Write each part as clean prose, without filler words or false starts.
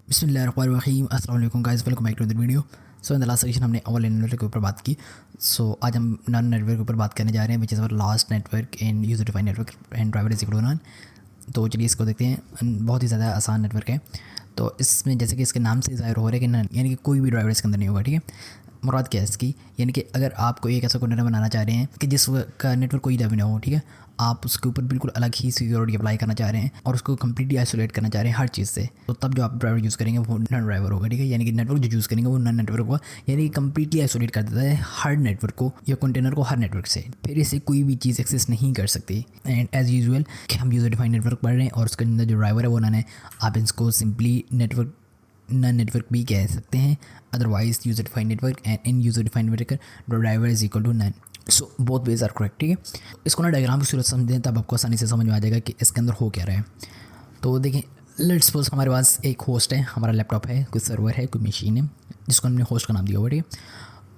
बिस्मिल्लाहिर्रहमानिर्रहीम अस्सलाम वालेकुम guys, welcome back to the video. So in the last section हमने ओवरले नेटवर्क के ऊपर बात की। सो आज हम नन नेटवर्क के ऊपर बात करने जा रहे हैं, which is our last network in user defined network and driver is equal to none. तो चलिए इसको देखते हैं। बहुत ही ज़्यादा आसान नेटवर्क है। तो इसमें जैसे कि इसके नाम से ज़ाहिर हो रहा है कि नन यानी कि कोई भी ड्राइवर इसके अंदर नहीं होगा। ठीक है, मुराद क्या है इसकी, यानी कि अगर आप कोई एक ऐसा कंटेनर बनाना चाह रहे हैं कि जिसका नेटवर्क कोई भी ना हो, ठीक है, आप उसके ऊपर बिल्कुल अलग ही सिक्योरिटी अप्लाई करना चाह रहे हैं और उसको कम्प्लीटली आइसोलेट करना चाह रहे हैं हर चीज़ से, तो तब जो आप ड्राइवर यूज़ करेंगे वो नन ड्राइवर होगा। ठीक है, यानी कि नेटवर्क जो यूज़ करेंगे वो नन नेटवर्क होगा, यानी कि कम्प्लीटली आइसोलेट कर देता है हर नेटवर्क को या कंटेनर को हर नेटवर्क से, फिर इसे कोई भी चीज़ एक्सेस नहीं कर सकती। एंड एज यूजुअल कि हम यूज़र डिफाइंड नेटवर्क पढ़ रहे हैं और उसके अंदर जो ड्राइवर है वो नन है, आप इसको सिंपली नन नेटवर्क भी कह सकते हैं। Otherwise user defined network and in user defined network driver is equal to none. So both ways are correct. ठीक है, इसको ना डायग्राम की सूरत समझें तब आपको आसानी से समझ में आ जाएगा कि इसके अंदर हो क्या रहा है। तो देखें, लेट्स सपोज हमारे पास एक होस्ट है, हमारा लैपटॉप है, कोई सर्वर है, कोई मशीन है जिसको हमने होस्ट का नाम दिया हुआ है। ठीक है,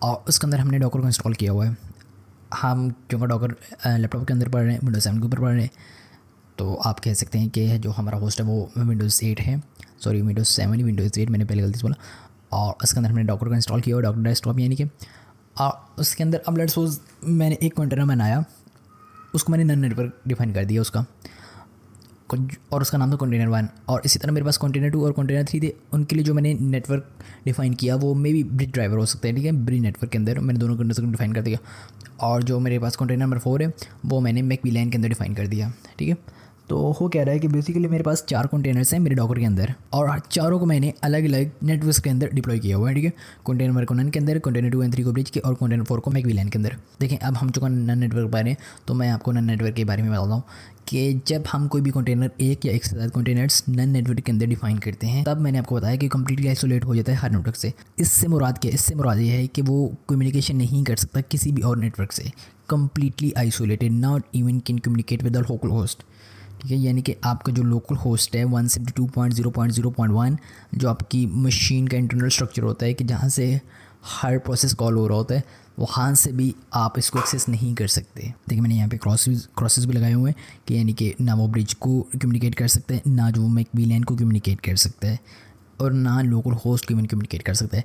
और उसके अंदर हमने डॉकर को इंस्टॉल किया हुआ है। हम क्योंकि डॉकर लैपटॉप के अंदर पढ़ रहे हैं, विंडोज 7 के ऊपर पढ़ रहे हैं, तो आप कह सकते हैं कि जो हमारा होस्ट है वो विंडोज़ 8 है, सॉरी विंडोज़ 7 ही, विंडोज़ 8 मैंने पहले गलती से बोला। और उसके अंदर हमने डॉकर को इंस्टॉल किया हुआ, डॉकर डेस्कटॉप यानी कि। और उसके अंदर अब लेट्स सपोज मैंने एक कंटेनर बनाया, उसको मैंने नन नेटवर्क डिफाइन कर दिया उसका, और उसका नाम था कंटेनर 1। और इसी तरह मेरे पास कंटेनर 2 और कंटेनर 3 थे, उनके लिए जो मैंने नेटवर्क डिफाइन किया वो मे बी ब्रिज ड्राइवर हो सकते हैं। ठीक है, ब्रिज नेटवर्क के अंदर मैंने दोनों कंटेनर को डिफाइन कर दिया। और जो मेरे पास कंटेनर नंबर 4 है वो मैंने मैक वीलैन के अंदर डिफाइन कर दिया। ठीक है, तो हो कह रहा है कि बेसिकली मेरे पास 4 कंटेनर्स हैं मेरे डॉकर के अंदर, और चारों को मैंने अलग अलग नेटवर्क्स के अंदर डिप्लॉय किया हुआ है। ठीक है, कंटेनर नंबर को नन के अंदर, कंटेनर 2 एंड 3 को ब्रिज के, और कंटेनर 4 को मैक वीलैन के अंदर। देखें, अब हम चुका नन नेटवर्क बारे हैं तो मैं आपको नन नेटवर्क के बारे में बताता हूँ कि जब हम कोई भी कंटेनर एक या एक से ज़्यादा कंटेनर्स नन नेटवर्क के अंदर डिफाइन करते हैं, तब मैंने आपको बताया कि कम्प्लीटली आइसोलेट हो जाता है हर नेटवर्क से। इससे मुराद क्या है? इससे मुराद ये है कि वो कम्युनिकेशन नहीं कर सकता किसी भी और नेटवर्क से, completely isolated, not even can communicate with the local host. ठीक है, यानी कि आपका जो लोकल होस्ट है 172.0.0.1 जो आपकी मशीन का इंटरनल स्ट्रक्चर होता है कि जहाँ से हर प्रोसेस कॉल हो रहा होता है, वहाँ से भी आप इसको एक्सेस नहीं कर सकते। देखिए, मैंने यहाँ पे क्रॉसेस भी लगाए हुए हैं कि यानी कि ना वो ब्रिज को कम्युनिकेट कर सकते हैं, ना जो मैक वीलैन को कम्युनिकेट कर सकता है, और ना लोकल होस्ट को इवन कम्युनिकेट कर सकता है।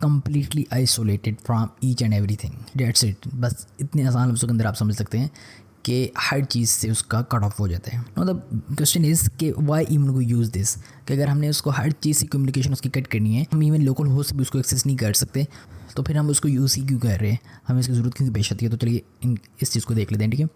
Completely isolated from each and everything, that's it. बस इतने आसान लफ्ज़ों के अंदर आप समझ सकते हैं कि हर चीज़ से उसका कट ऑफ हो जाता है। मतलब क्वेश्चन इज़ कि वाई इवन को यूज़ दिस, कि अगर हमने उसको हर चीज़ से कम्युनिकेशन उसकी कट करनी है, हम इवन लोकल होस्ट भी उसको एक्सेस नहीं कर सकते, तो फिर हम उसको यूज़ ही क्यों कर रहे हैं, हमें इसकी ज़रूरत क्यों पेश आती है। तो चलिए इस चीज़ को देख लेते हैं। ठीक है,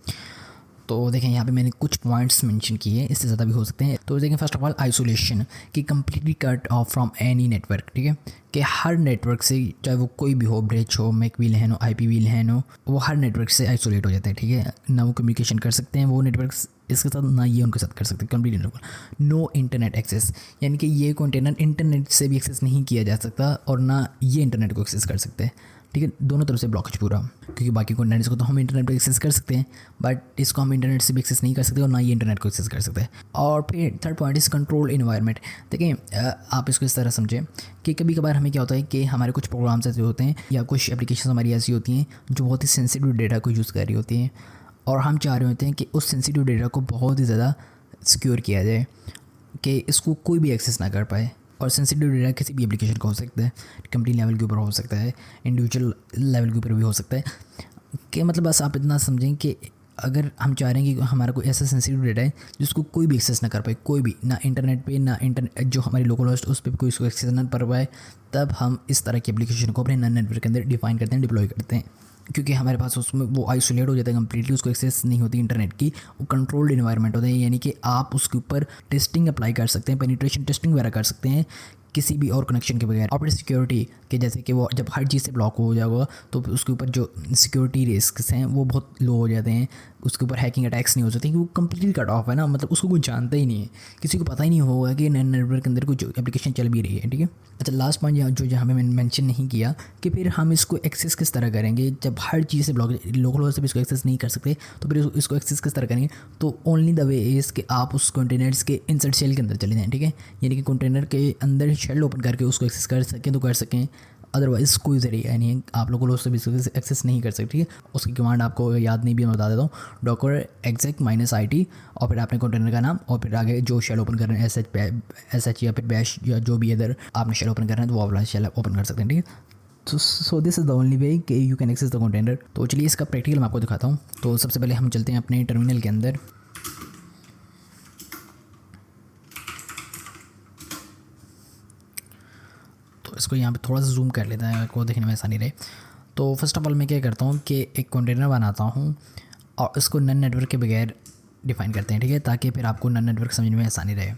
तो देखें यहाँ पे मैंने कुछ पॉइंट्स मेंशन किए, इससे ज़्यादा भी हो सकते हैं। तो देखें, फर्स्ट ऑफ ऑल आइसोलेशन, कि completely cut off from any network. ठीक है, कि हर नेटवर्क से, चाहे वो कोई भी हो, ब्रिज हो, मैक वीलैन हो, IP वीलैन हो, वो हर नेटवर्क से आइसोलेट हो जाता है। ठीक है, ना वो कम्युनिकेशन कर सकते हैं वो नेटवर्क इसके साथ, ना ये उनके साथ कर सकते हैं। Complete network, no internet access, यानी कि ये कंटेनर इंटरनेट से भी एक्सेस नहीं किया जा सकता और ना ये इंटरनेट को एक्सेस कर सकते हैं। ठीक है, दोनों तरफ से ब्लॉकेज पूरा, क्योंकि बाकी कंटेंट्स को तो हम इंटरनेट पर एक्सेस कर सकते हैं, बट इसको हम इंटरनेट से भी एक्सेस नहीं कर सकते और ना ये इंटरनेट को एक्सेस कर सकते हैं। और फिर third point is control environment. देखिए, आप इसको इस तरह समझें कि कभी कभार हमें क्या होता है कि हमारे कुछ प्रोग्राम्स ऐसे होते हैं या कुछ एप्लीकेशन हमारी ऐसी होती हैं जो बहुत ही सेंसिटिव डेटा को यूज़ कर रही होती हैं, और हम चाह रहे होते हैं कि उस सेंसिटिव डेटा को बहुत ही ज़्यादा सिक्योर किया जाए कि इसको कोई भी एक्सेस ना कर पाए। और सेंसिटिव डेटा किसी भी एप्लीकेशन का हो सकता है, कंपनी लेवल के ऊपर हो सकता है, इंडिविजुअल लेवल के ऊपर भी हो सकता है। कि मतलब बस आप इतना समझें कि अगर हम चाह रहे हैं कि हमारा कोई ऐसा सेंसिटिव डेटा है जिसको कोई भी एक्सेस ना कर पाए, कोई भी, ना इंटरनेट पे, ना इंटरनेट जो हमारी लोकल होस्ट उस पर कोई इसको एक्सेस ना कर पाए, तब हम इस तरह की एप्लीकेशन को अपने नन नेटवर्क के अंदर डिफाइन करते हैं, डिप्लॉय करते हैं, क्योंकि हमारे पास उसमें वो आइसोलेट हो जाता है कम्प्लीटली, उसको एक्सेस नहीं होती इंटरनेट की, वो कंट्रोल्ड इन्वायरमेंट होता है। यानी कि आप उसके ऊपर टेस्टिंग अप्लाई कर सकते हैं, पेनिट्रेशन टेस्टिंग वगैरह कर सकते हैं किसी भी और कनेक्शन के बगैर। और फिर सिक्योरिटी के, जैसे कि वो जब हर चीज़ से ब्लॉक हो जाएगा तो उसके ऊपर जो सिक्योरिटी रिस्क्स हैं वो बहुत लो हो जाते हैं, उसके ऊपर हैकिंग अटैक्स नहीं हो सकते, क्योंकि वो कम्प्लीटली कट ऑफ है ना, मतलब उसको कोई जानता ही नहीं है, किसी को पता ही नहीं होगा कि नन नेटवर्क के अंदर कुछ एप्लीकेशन चल भी रही है। ठीक है, अच्छा, लास्ट पॉइंट जो जहाँ पे मैंने मेंशन नहीं किया कि फिर हम इसको एक्सेस किस तरह करेंगे जब हर चीज़ से ब्लॉक, लोकल होस्ट से भी इसको एक्सेस नहीं कर सकते, तो फिर इसको एक्सेस किस तरह करेंगे। तो ओनली द वे इज़ कि आप उस कंटेनर्स के इंसर्ट शेल के अंदर चले जाएँ। ठीक है, यानी कि कंटेनर के अंदर शेल ओपन करके उसको एक्सेस कर सकें तो कर सकें, अदरवाइज़ कोई ज़रिया नहीं है, आप लोग उस सर्विस एक्सेस नहीं कर सकते। ठीक है, उसकी कमांड आपको अगर याद नहीं भी मैं बता देता हूँ, docker exec -it और फिर आपने कंटेनर का नाम और फिर आगे जो शेल ओपन कर रहे हैं sh या फिर बैश या जो भी अदर आपने शेल ओपन कर रहे हैं तो वो वाला शेल ओपन कर सकते हैं। ठीक है, so this is the only way कि you can access the container. तो चलिए इसका प्रैक्टिकल मैं आपको दिखाता हूँ। तो सबसे पहले हम चलते हैं अपने टर्मिनल के अंदर। तो इसको यहाँ पे थोड़ा सा जूम कर लेते हैं, को देखने में आसानी रहे। तो फर्स्ट ऑफ ऑल मैं क्या करता हूँ कि एक कंटेनर बनाता हूँ और इसको नन नेटवर्क के बगैर डिफ़ाइन करते हैं। ठीक है, ताकि फिर आपको नन नेटवर्क समझने में आसानी रहे।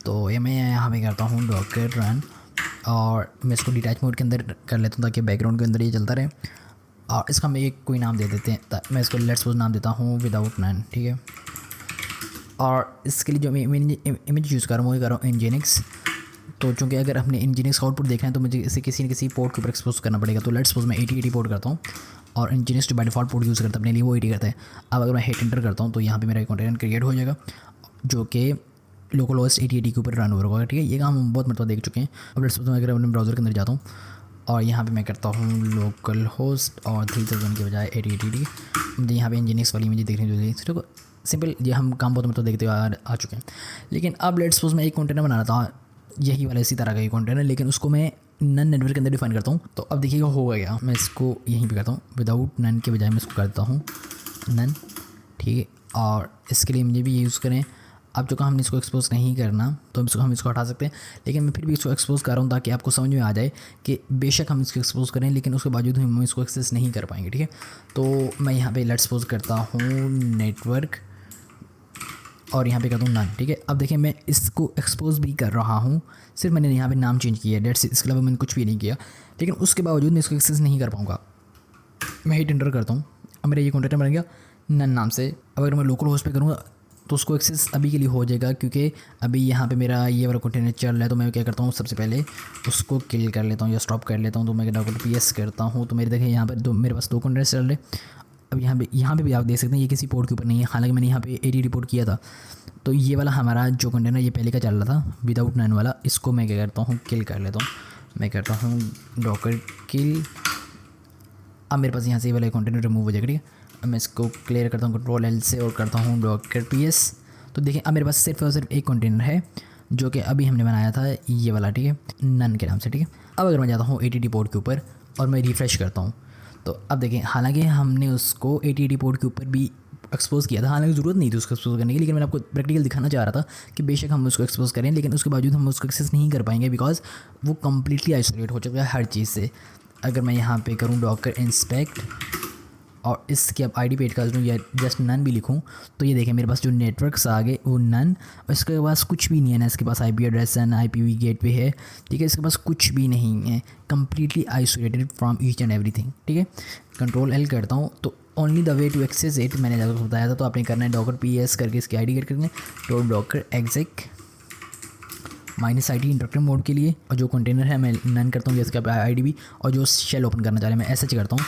तो ये मैं यहाँ पे करता हूँ डॉकर रन और मैं इसको डिटैच मोड के अंदर कर लेता हूँ ताकि बैकग्राउंड के अंदर ये चलता रहे। और इसका हम एक कोई नाम दे देते हैं, मैं इसको लेट्स सपोज नाम देता हूँ विदाउट नन। ठीक है, और इसके लिए जो मैं इमेज यूज़ कर रहा हूँ वो कर रहा हूँ nginx। तो चूँकि अगर अपने nginx आउटपुट देखना है तो मुझे इसे किसी न किसी पोर्ट के ऊपर एक्सपोज करना पड़ेगा। तो लेट्स सपोज मैं 8080 पोर्ट करता हूँ और nginx जो बाय डिफ़ॉल्ट पोर्ट यूज़ करता है अपने लिए वो 80 करता है। अब अगर मैं हिट एंटर करता हूँ तो यहाँ पे मेरा कंटेनर क्रिएट हो जाएगा जो कि लोकल होस्ट 8080 के ऊपर रन होगा। ठीक है, ये काम हम बहुत मतलब देख चुके हैं। अब लेट्स सपोज मैं अगर अपने ब्राउज़र के अंदर जाता हूँ और यहाँ पे मैं करता हूँ लोकल होस्ट और 3000 के बजाय 8080। मुझे यहाँ पे nginx वाली मुझे देखने जो देखो सिंपल, ये हम काम बहुत मतलब देखते हुए आ चुके हैं। लेकिन अब लेट्स सपोज मैं एक कंटेनर बना रहा था यही वाला इसी तरह का ही कंटेनर, लेकिन उसको मैं नन नेटवर्क के अंदर डिफाइन करता हूँ। तो अब देखिएगा होगा क्या, मैं इसको यहीं पे करता हूँ विदाउट नन के बजाय मैं इसको करता हूँ नन। ठीक है, और इसके लिए मुझे भी यूज़ करें। अब जो हमने इसको एक्सपोज नहीं करना तो हम इसको हटा सकते हैं, लेकिन मैं फिर भी इसको एक्सपोज कर रहा हूँ ताकि आपको समझ में आ जाए कि बेशक हम इसको एक्सपोज करें लेकिन उसके बावजूद हम इसको एक्सेस नहीं कर पाएंगे। ठीक है, तो मैं यहाँ पे लेट्स सपोज करता हूँ नेटवर्क और यहाँ पे करता हूँ नन। ठीक है, अब देखिए मैं इसको एक्सपोज भी कर रहा हूँ, सिर्फ मैंने यहाँ पे नाम चेंज किया है, डेट्स इसके अलावा मैंने कुछ भी नहीं किया, लेकिन उसके बावजूद मैं इसको एक्सेस नहीं कर पाऊँगा। मैं हिट एंटर करता हूँ, अब मेरा ये कंटेनर बन गया नन नाम से। अब अगर मैं लोकल होस्ट पे करूँगा तो उसको एक्सेस अभी के लिए हो जाएगा क्योंकि अभी यहाँ पे मेरा ये वाला कंटेनर चल रहा है। तो मैं क्या करता हूँ, सबसे पहले उसको किल कर लेता हूँ या स्टॉप कर लेता हूँ। तो मैं PS करता हूँ तो मेरे देखिए यहाँ पर मेरे पास 2 कंटेनर चल रहे। अब यहाँ पे भी आप देख सकते हैं ये किसी पोर्ट के ऊपर नहीं है, हालांकि मैंने यहाँ पे 80 रिपोर्ट किया था। तो ये वाला हमारा जो कंटेनर ये पहले का चल रहा था विदाउट नन वाला, इसको मैं क्या करता हूँ किल कर लेता हूँ। मैं करता हूँ डॉकर किल। अब मेरे पास यहाँ से ये वाला कंटेनर रिमूव हो जाएगा। ठीक है, अब मैं इसको क्लियर करता हूँ Ctrl+L से और करता हूँ डॉकर PS। तो देखिए अब मेरे पास सिर्फ और सिर्फ एक कंटेनर है जो कि अभी हमने बनाया था ये वाला। ठीक है, नन के नाम से। ठीक है, अब अगर मैं जाता हूँ 80 पोर्ट के ऊपर और मैं रिफ़्रेश करता हूँ तो अब देखें हालांकि हमने उसको 80 पोर्ट के ऊपर भी एक्सपोज किया था, हालांकि ज़रूरत नहीं थी उसको एक्सपोज करने की, लेकिन मैंने आपको प्रैक्टिकल दिखाना चाह रहा था कि बेशक हम उसको एक्सपोज करें लेकिन उसके बावजूद हम उसको एक्सेस नहीं कर पाएंगे बिकॉज वो कम्प्लीटली आइसोलेट हो चुका है हर चीज़ से। अगर मैं यहाँ पे करूँ डॉकर इंस्पेक्ट और इसके अब ID पेज कर दूँ या जस्ट नन भी लिखूँ तो ये देखें मेरे पास जो नेटवर्क्स आ गए वो नन, और इसके पास कुछ भी नहीं है ना, इसके पास IP एड्रेस है ना IPv गेटवे है। ठीक है, इसके पास कुछ भी नहीं है, completely isolated from each and everything. ठीक है, Ctrl+L करता हूँ तो only the way to access it मैंने ज़्यादा बताया था। तो आपने करना है डॉकर PS करके इसकी ID गेट करके तो Docker exec -it interrupter mode के लिए, और जो कंटेनर है मैं नन करता हूँ इसका ID भी, और जो शेल ओपन करना चाह रहे हैं मैं SH करता हूँ।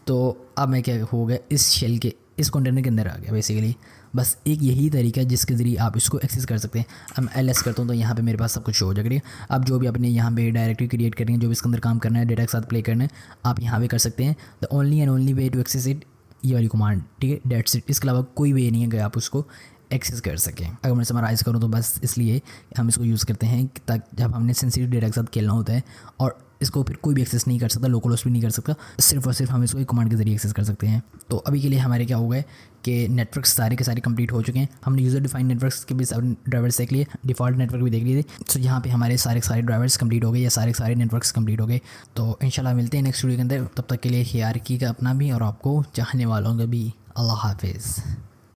तो अब मैं क्या हो गया इस शेल के इस कंटेनर के अंदर आ गया बेसिकली। बस एक यही तरीका है जिसके ज़रिए आप इसको एक्सेस कर सकते हैं। अब मैं LS करता हूँ तो यहाँ पे मेरे पास सब कुछ शो हो जाएगा। अब जो भी आपने यहाँ पे डायरेक्टरी क्रिएट करनी है, जो भी इसके अंदर काम करना है, डेटा के साथ प्ले करना है, आप यहाँ पे कर सकते हैं। The only and only way to access it ये वाली कमांड। ठीक है, डेट्स इट, इसके अलावा कोई वे नहीं है कि आप उसको एक्सेस कर सकें। अगर मैं समराइज़ करूँ तो बस इसलिए हम इसको यूज़ करते हैं ताकि जब हमने सेंसिटिव डेटा के साथ खेलना होता है और इसको फिर कोई भी एक्सेस नहीं कर सकता, लोकल होस्ट भी नहीं कर सकता, सिर्फ और सिर्फ हम इसको एक कमांड के जरिए एक्सेस कर सकते हैं। तो अभी के लिए हमारे क्या हो गए कि नेटवर्क्स सारे के सारे कंप्लीट हो चुके हैं। हमने यूज़र डिफाइंड नेटवर्क्स के भी सारे ड्राइवर्स देख लिए, डिफ़ॉल्ट नेटवर्क भी देख लिए थे। तो यहाँ पे हमारे सारे ड्राइवर्स कंप्लीट हो गए या सारे नेटवर्क्स कंप्लीट हो गए। तो इंशाल्लाह मिलते हैं नेक्स्ट वीडियो के अंदर, तब तक के लिए ख्याल रखिएगा अपना भी और आपको चाहने वालों का भी। अल्लाह हाफिज़।